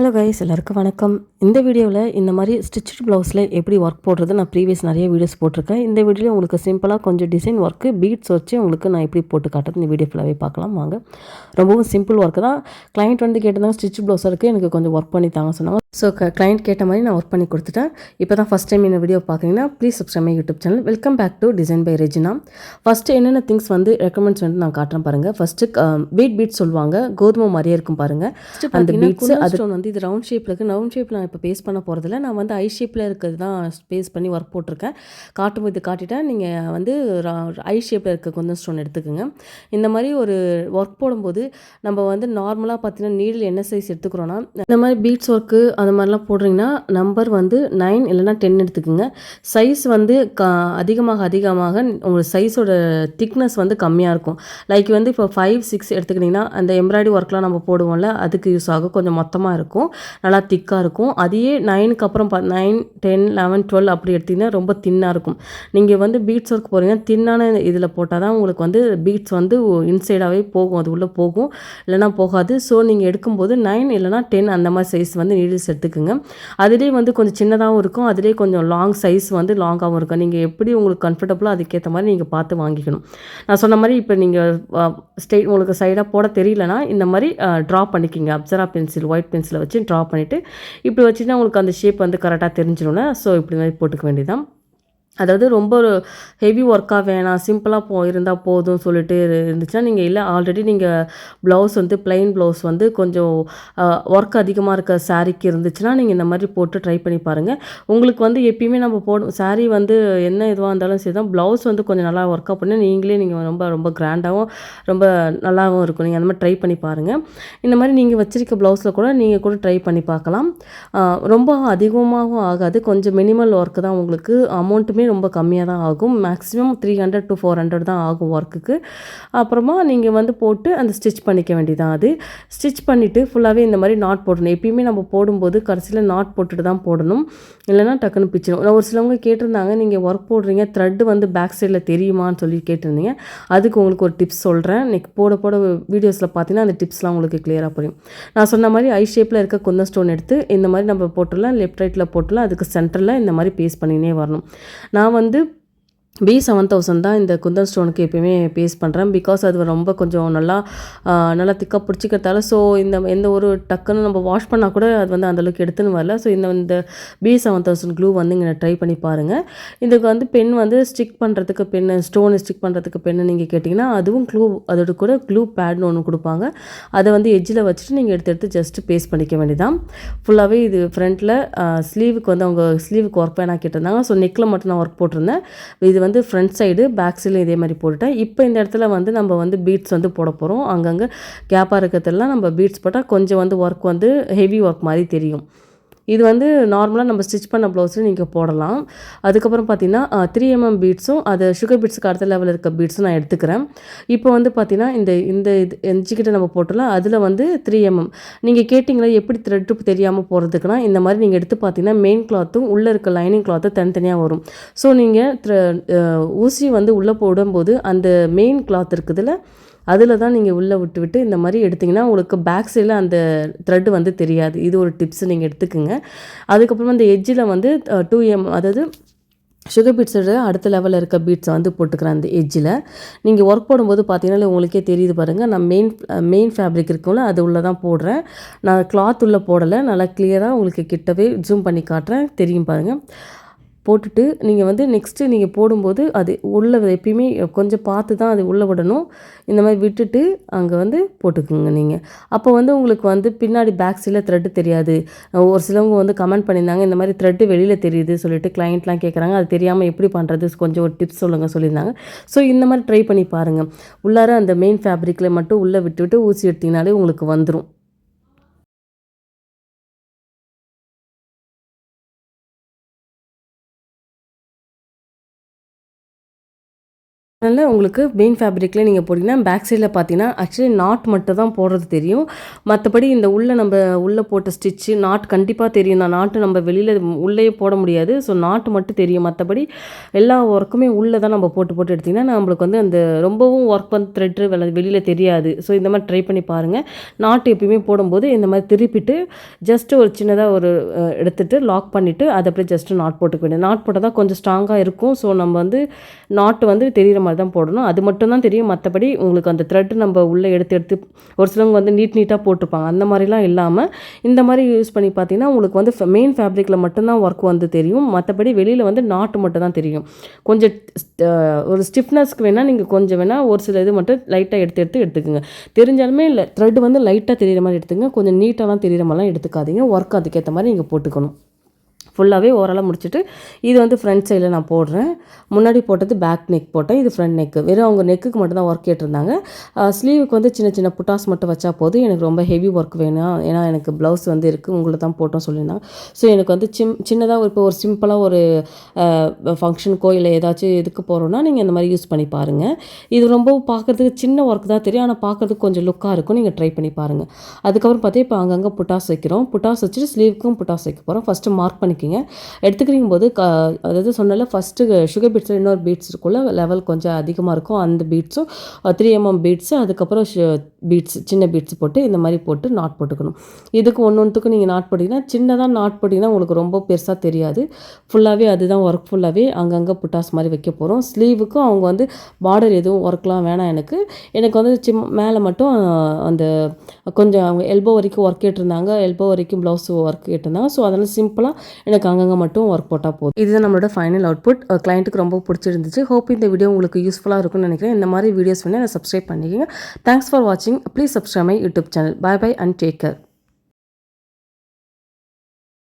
Hello guys, எல்லாருக்கும் வணக்கம். இந்த வீடியோவில் இந்த மாதிரி ஸ்டிச்சட் ப்ளவுஸில் எப்படி ஒர்க் போடுறது நான் ப்ரீவியஸ் நிறைய வீடியோஸ் போட்டிருக்கேன். இந்த வீடியோவில் உங்களுக்கு சிம்பிளாக கொஞ்சம் டிசைன் ஒர்க்கு பீட்ஸ் வச்சு உங்களுக்கு நான் எப்படி போட்டு காட்டுறது இந்த வீடியோ ஃபுல்லாகவே பார்க்கலாம் வாங்க. ரொம்பவும் சிம்பிள் ஒர்க்கு தான். கிளைண்ட் வந்து கேட்டிருந்தாங்க ஸ்டிச் ப்ளவுஸ் இருக்குது, எனக்கு கொஞ்சம் ஒர்க் பண்ணி தாங்க சொன்னாங்க. ஸோ கிளைண்ட் கேட்ட மாதிரி நான் ஒர்க் பண்ணி கொடுத்துட்டேன். இப்போ தான் ஃபஸ்ட் டைம் இந்த வீடியோ பார்க்குறீங்கன்னா please subscribe my YouTube channel. Welcome back to design by Regina. First என்னென்ன திங்ஸ் வந்து ரெக்கமெண்ட்ஸ் வந்து நான் காட்டுறேன் பாருங்கள். ஃபஸ்ட்டு பீட்ஸ் சொல்லுவாங்க, கோதுமை மாதிரியே இருக்கும் பாருங்கள் அந்த பீட்ஸ். அது வந்து இது ரவுண்ட் ஷேப்பில் இருக்குது. ரவுண்ட் ஷேப்பில் நான் இப்போ பேஸ்ட் பண்ண போகிறதில்ல, நான் வந்து ஐ ஷேப்பில் இருக்கிறது தான் பேஸ்ட் பண்ணி ஒர்க் போட்டிருக்கேன். காட்டும்போது காட்டிட்டேன். நீங்கள் வந்து ஐ ஷேப்பில் இருக்க கொஞ்சம் ஸ்டோன் எடுத்துக்கோங்க. இந்த மாதிரி ஒரு ஒர்க் போடும்போது நம்ம வந்து நார்மலாக பார்த்தீங்கன்னா நீடில் என்ன சைஸ் எடுத்துக்கிறோன்னா, இந்த மாதிரி பீட்ஸ் ஒர்க்கு அந்த மாதிரிலாம் போடுறீங்கன்னா நம்பர் வந்து 9 இல்லைனா 10 எடுத்துக்கோங்க. சைஸ் வந்து அதிகமாக உங்களுக்கு சைஸோட திக்னஸ் வந்து கம்மியாக இருக்கும். லைக் வந்து இப்போ 5, 6 எடுத்துக்கிட்டிங்கன்னா அந்த எம்ப்ராய்டரி ஒர்க்லாம் நம்ம போடுவோம்ல, அதுக்கு யூஸ் ஆகும். கொஞ்சம் மொத்தமாக இருக்கும், நல்லா திக்காக இருக்கும். அதையே 9க்கு அப்புறம் 9, 10, 11, 12 அப்படி எடுத்திங்கன்னா ரொம்ப தின்னாக இருக்கும். நீங்கள் வந்து பீட்ஸ் ஒர்க் போகிறீங்கன்னா தின்னான இதில் போட்டால் தான் உங்களுக்கு வந்து பீட்ஸ் வந்து இன்சைடாகவே போகும், அது உள்ளே போகும், இல்லைனா போகாது. ஸோ நீங்கள் எடுக்கும்போது 9 இல்லைனா 10 அந்த மாதிரி சைஸ் வந்து நீடில்ஸ் எடுத்துக்கோங்க. அதுலேயே வந்து கொஞ்சம் சின்னதாகவும் இருக்கும், அதுலேயே கொஞ்சம் லாங் சைஸ் வந்து லாங்காகவும் இருக்கும். நீங்கள் எப்படி உங்களுக்கு கம்ஃபர்டபுளோ அதுக்கேற்ற மாதிரி நீங்கள் பார்த்து வாங்கிக்கணும். நான் சொன்ன மாதிரி இப்போ நீங்கள் உங்களுக்கு சைடாக போட தெரியலனா இந்த மாதிரி ட்ரா பண்ணிக்கிங்க. அப்சரா பென்சில், ஒயிட் பென்சிலை வச்சு ட்ரா பண்ணிவிட்டு இப்படி வச்சுன்னா உங்களுக்கு அந்த ஷேப் வந்து கரெக்டாக தெரிஞ்சிடும்ல. ஸோ இப்படி மாதிரி போட்டுக்க வேண்டியதான். அதாவது ரொம்ப ஒரு ஹெவி ஒர்க்காக வேணாம், சிம்பிளாக இருந்தால் போதும் சொல்லிட்டு இருந்துச்சுன்னா நீங்கள் இல்லை ஆல்ரெடி நீங்கள் ப்ளவுஸ் வந்து ப்ளைன் ப்ளவுஸ் வந்து கொஞ்சம் ஒர்க் அதிகமாக இருக்க சாரீக்கு இருந்துச்சுன்னா நீங்கள் இந்த மாதிரி போட்டு ட்ரை பண்ணி பாருங்கள். உங்களுக்கு வந்து எப்பயுமே நம்ம சாரீ வந்து என்ன இதுவாக இருந்தாலும் சரி தான், ப்ளவுஸ் வந்து கொஞ்சம் நல்லா ஒர்க்காக பண்ணி நீங்கள் ரொம்ப ரொம்ப கிராண்டாகவும் ரொம்ப நல்லாவும் இருக்கும். நீங்கள் அந்த மாதிரி ட்ரை பண்ணி பாருங்கள். இந்த மாதிரி நீங்கள் வச்சிருக்க ப்ளவுஸில் கூட நீங்கள் கூட ட்ரை பண்ணி பார்க்கலாம். ரொம்ப அதிகமாகவும் ஆகாது, கொஞ்சம் மினிமல் ஒர்க்கு தான். உங்களுக்கு அமௌண்ட்டுமே ரொம்ப கம்மியாக தான் ஆகும். மேக்ஸிமம் 300 to 400 தான் ஆகும் ஒர்க்குக்கு. அப்புறமா நீங்கள் வந்து போட்டு அந்த ஸ்டிச் பண்ணிக்க வேண்டியதான். அது ஸ்டிச் பண்ணிவிட்டு ஃபுல்லாகவே இந்த மாதிரி நாட் போடணும். எப்பயுமே நம்ம போடும்போது கடைசியில் நாட் போட்டுட்டு தான் போடணும், இல்லைனா டக்குன்னு பிச்சிடும். ஒரு சிலவங்க கேட்டிருந்தாங்க, நீங்கள் ஒர்க் போடுறீங்க த்ரெட்டு வந்து பேக் சைடில் தெரியுமான்னு சொல்லி கேட்டிருந்தீங்க. அதுக்கு உங்களுக்கு ஒரு டிப்ஸ் சொல்கிறேன். இன்னைக்கு போட வீடியோஸில் பார்த்தீங்கன்னா அந்த டிப்ஸ்லாம் உங்களுக்கு கிளியராக புரியும். நான் சொன்ன மாதிரி ஐ ஷேப்பில் இருக்க குந்தன் ஸ்டோன் எடுத்து இந்த மாதிரி நம்ம போட்டுடலாம், லெஃப்ட் ரைட்டில் போட்டுடலாம். அதுக்கு சென்டரில் இந்த மாதிரி பேஸ்ட் பண்ணினே வரணும். நான் வந்து B7000 தான் இந்த குந்தன் ஸ்டோனுக்கு எப்பயுமே பேஸ்ட் பண்ணுறேன். பிகாஸ் அது ரொம்ப கொஞ்சம் நல்லா திக்காக பிடிச்சிக்கிறதால. ஸோ எந்த ஒரு டக்குன்னு நம்ம வாஷ் பண்ணால் கூட அது வந்து அந்தளவுக்கு எடுத்துன்னு வரல. ஸோ இந்த B7000 க்ளூ வந்து இங்கே ட்ரை பண்ணி பாருங்கள். இதுக்கு வந்து பென் வந்து ஸ்டிக் பண்ணுறதுக்கு ஸ்டோனு ஸ்டிக் பண்ணுறதுக்கு பென்னு நீங்கள் கேட்டிங்கன்னா அதுவும் அதோட கூட க்ளூ பேட்னு ஒன்று கொடுப்பாங்க. அதை வந்து எட்ஜில் வச்சுட்டு நீங்கள் எடுத்து ஜஸ்ட்டு பேஸ்ட் பண்ணிக்க வேண்டியதான். ஃபுல்லாகவே இது ஃப்ரண்ட்டில் ஸ்லீவுக்கு வந்து அவங்க ஸ்லீவுக்கு ஒர்க் வேணா கேட்டிருந்தாங்க. ஸோ நெக்கில் மட்டும் நான் ஒர்க் போட்டிருந்தேன். இது வந்து ஃப்ரண்ட் சைடு, பேக் சைடில் இதே மாதிரி போட்டுட்டேன். இப்போ இந்த இடத்துல வந்து நம்ம வந்து பீட்ஸ் வந்து போட போகிறோம். அங்கங்கே கேப்பாக இருக்கிறதெல்லாம் நம்ம பீட்ஸ் போட்டால் கொஞ்சம் வந்து ஒர்க் வந்து ஹெவி ஒர்க் மாதிரி தெரியும். இது வந்து நார்மலாக நம்ம ஸ்டிச் பண்ண ப்ளவுஸில் நீங்கள் போடலாம். அதுக்கப்புறம் பார்த்தீங்கன்னா 3mm பீட்ஸும் அது சுகர் பீட்ஸுக்கு அடுத்த லெவலில் இருக்க பீட்ஸும் நான் எடுத்துக்கிறேன். இப்போ வந்து பார்த்தீங்கன்னா இந்த எஞ்சிக்கிட்ட நம்ம போட்டலாம், அதில் வந்து 3mm நீங்கள் கேட்டிங்களா எப்படி த்ரெட்டு தெரியாமல் போகிறதுக்குன்னா, இந்த மாதிரி நீங்கள் எடுத்து பார்த்தீங்கன்னா மெயின் கிளாத்தும் உள்ளே இருக்க லைனிங் கிளாத்தும் தனித்தனியாக வரும். ஸோ நீங்கள் ஊசி வந்து உள்ளே போடும்போது அந்த மெயின் கிளாத் இருக்குதுல்ல, அதில் தான் நீங்கள் உள்ளே விட்டு இந்த மாதிரி எடுத்திங்கன்னா உங்களுக்கு பேக் சைடில் அந்த த்ரெட்டு வந்து தெரியாது. இது ஒரு டிப்ஸ் நீங்கள் எடுத்துக்கோங்க. அதுக்கப்புறமா அந்த எட்ஜில் வந்து 2mm அதாவது சுகர் பீட்ஸோட அடுத்த லெவலில் இருக்க பீட்ஸை வந்து போட்டுக்கிறேன் அந்த எட்ஜில். நீங்கள் ஒர்க் போடும்போது பார்த்தீங்கன்னா உங்களுக்கே தெரியுது பாருங்கள், நான் மெயின் ஃபேப்ரிக் இருக்கும்ல அது உள்ளே தான் போடுறேன். நான் கிளாத் உள்ளே போடலை, நல்லா கிளியராக உங்களுக்கு கிட்டவே ஜூம் பண்ணி காட்டுறேன், தெரியும் பாருங்கள். போட்டுட்டு நீங்கள் வந்து நெக்ஸ்ட்டு நீங்கள் போடும்போது அது உள்ளே எப்பயுமே கொஞ்சம் பார்த்து தான் அது உள்ளே விடணும். இந்த மாதிரி விட்டுட்டு அங்கே வந்து போட்டுக்குங்க நீங்கள். அப்போ வந்து உங்களுக்கு வந்து பின்னாடி பேக் சைடில் த்ரெட்டு தெரியாது. ஒரு சிலவங்க வந்து கமெண்ட் பண்ணியிருந்தாங்க, இந்த மாதிரி த்ரெட்டு வெளியில் தெரியுது சொல்லிட்டு கிளைண்ட்லாம் கேட்குறாங்க, அது தெரியாமல் எப்படி பண்ணுறது கொஞ்சம் ஒரு டிப்ஸ் சொல்லியிருந்தாங்க. ஸோ இந்த மாதிரி ட்ரை பண்ணி பாருங்கள். உள்ளார அந்த மெயின் ஃபேப்ரிக்கில் மட்டும் உள்ளே விட்டுவிட்டு ஊசி எடுத்திங்கனாலே உங்களுக்கு வந்துடும். அதனால் உங்களுக்கு மெயின் ஃபேப்ரிக்கில் நீங்கள் போட்டிங்கன்னா பேக் சைடில் பார்த்தீங்கன்னா ஆக்சுவலி நாட் மட்டும் தான் போடுறது தெரியும். மற்றபடி இந்த உள்ளே போட்ட ஸ்டிச்சு நாட் கண்டிப்பாக தெரியும் தான். நாட்டு நம்ம வெளியில் உள்ளேயே போட முடியாது. ஸோ நாட்டு மட்டும் தெரியும். மற்றபடி எல்லா ஒர்க்குமே உள்ளே தான் நம்ம போட்டு எடுத்திங்கன்னா நம்மளுக்கு வந்து அந்த ரொம்பவும் ஒர்க் வந்து த்ரெட்டு வெளியில் தெரியாது. ஸோ இந்த மாதிரி ட்ரை பண்ணி பாருங்கள். நாட்டு எப்பயுமே போடும்போது இந்த மாதிரி திருப்பிட்டு ஜஸ்ட்டு ஒரு சின்னதாக ஒரு எடுத்துகிட்டு லாக் பண்ணிவிட்டு அதை அப்படியே ஜஸ்ட்டு நாட் போட்டுக்க வேண்டியது. நாட் போட்டால் தான் கொஞ்சம் ஸ்ட்ராங்காக இருக்கும். ஸோ நம்ம வந்து நாட்டு வந்து தெரிகிற மாதிரி தான் போடணும். அது மட்டும் தான் தெரியும். மற்றபடி உங்களுக்கு அந்த த்ரெட் நம்ம உள்ளே எடுத்து ஒரு சிலவங்க வந்து நீட்டாக போட்டிருப்பாங்க. அந்த மாதிரிலாம் இல்லாமல் இந்த மாதிரி யூஸ் பண்ணி பார்த்தீங்கன்னா உங்களுக்கு வந்து மெயின் ஃபேப்ரிக்கில் மட்டும்தான் ஒர்க் வந்து தெரியும். மற்றபடி வெளியில் வந்து நாட்டு மட்டும் தான் தெரியும். கொஞ்சம் ஒரு ஸ்டிஃப்னஸ்க்கு வேணால் நீங்கள் கொஞ்சம் வேணால் ஒரு சில இது மட்டும் லைட்டாக எடுத்துக்கோங்க. தெரிஞ்சாலுமே இல்லை த்ரெட் வந்து லைட்டாக தெரிகிற மாதிரி எடுத்துங்க. கொஞ்சம் நீட்டாலாம் தெரிகிற மாதிரிலாம் எடுத்துக்காதீங்க. ஒர்க் அதுக்கேற்ற மாதிரி நீங்கள் போட்டுக்கணும். ஃபுல்லாகவே ஓரளவு முடிச்சுட்டு இது வந்து ஃப்ரண்ட் சைடில் நான் போடுறேன். முன்னாடி போட்டது பேக் நெக் போட்டேன். இது ஃப்ரண்ட் நெக்கு. வெறும் அவங்க நெக்குக்கு மட்டும் தான் ஒர்க் கேட்டிருந்தாங்க. ஸ்லீவுக்கு வந்து சின்ன சின்ன புட்டாஸ் மட்டும் வச்சா போதும். எனக்கு ரொம்ப ஹெவி ஒர்க் வேணும். ஏன்னா எனக்கு ப்ளவுஸ் வந்து இருக்குது. உங்களை தான் போட்டோம் சொல்லியிருந்தாங்க. ஸோ எனக்கு வந்து சின்னதாக இப்போ ஒரு சிம்பிளாக ஒரு ஃபங்க்ஷனுக்கோ இல்லை ஏதாச்சும் இதுக்கு போகிறோன்னா நீங்கள் இந்த மாதிரி யூஸ் பண்ணி பாருங்கள். இது ரொம்ப பார்க்குறதுக்கு சின்ன ஒர்க் தான் தெரியும். ஆனால் பார்க்குறதுக்கு கொஞ்சம் லுக்காக இருக்கும். நீங்கள் ட்ரை பண்ணி பாருங்கள். அதுக்கப்புறம் பார்த்தீங்கன்னா இப்போ அங்கங்கே புட்டாஸ் வைக்கிறோம். புட்டாஸ் வச்சுட்டு ஸ்லீவுக்கும் புட்டாஸ் வைக்க போகிறோம். ஃபஸ்ட்டு மார்க் பண்ணிக்க எடுத்துக்கிறீங்க போது அதாவது சொன்னால ஃபஸ்ட்டு சுகர் பீட்ஸில் இன்னொரு பீட்ஸ் இருக்குள்ள லெவல் கொஞ்சம் அதிகமாக இருக்கும். அந்த பீட்ஸும் 3mm பீட்ஸு அதுக்கப்புறம் பீட்ஸ் சின்ன பீட்ஸ் போட்டு இந்த மாதிரி போட்டு நாட் போட்டுக்கணும். இதுக்கு ஒன்றுத்துக்கும் நீங்கள் நாட் போட்டிங்கன்னா சின்னதாக நாட் போட்டிங்கன்னா உங்களுக்கு ரொம்ப பெருசாக தெரியாது. ஃபுல்லாகவே அதுதான் ஒர்க். ஃபுல்லாகவே அங்கங்கே புட்டாஸ் மாதிரி வைக்க போகிறோம். ஸ்லீவுக்கும் அவங்க வந்து பார்டர் எதுவும் ஒர்க்லாம் வேணாம். எனக்கு வந்து மேலே மட்டும் அந்த கொஞ்சம் அவங்க எல்போ வரைக்கும் ஒர்க் கேட்டிருந்தாங்க. எல்போ வரைக்கும் ப்ளவுஸ் ஒர்க் கேட்டிருந்தாங்க. ஸோ அதனால் சிம்பிளாக எனக்கு அங்கங்கே மட்டும் ஒர்க் போட்டால் போதும். இதுதான் நம்மளோட ஃபைனல் அவுட்புட். கிளைண்ட்டுக்கு ரொம்ப பிடிச்சிருந்துச்சு. ஹோப் இந்த வீடியோ உங்களுக்கு யூஸ்ஃபுல்லாக இருக்கும்னு நினைக்கிறேன். இந்த மாதிரி வீடியோஸ் வேணால் சப்ஸ்கிரைப் பண்ணிக்கோங்க. தேங்க்ஸ் ஃபார் வாட்சிங். Please subscribe my YouTube channel. By and take care.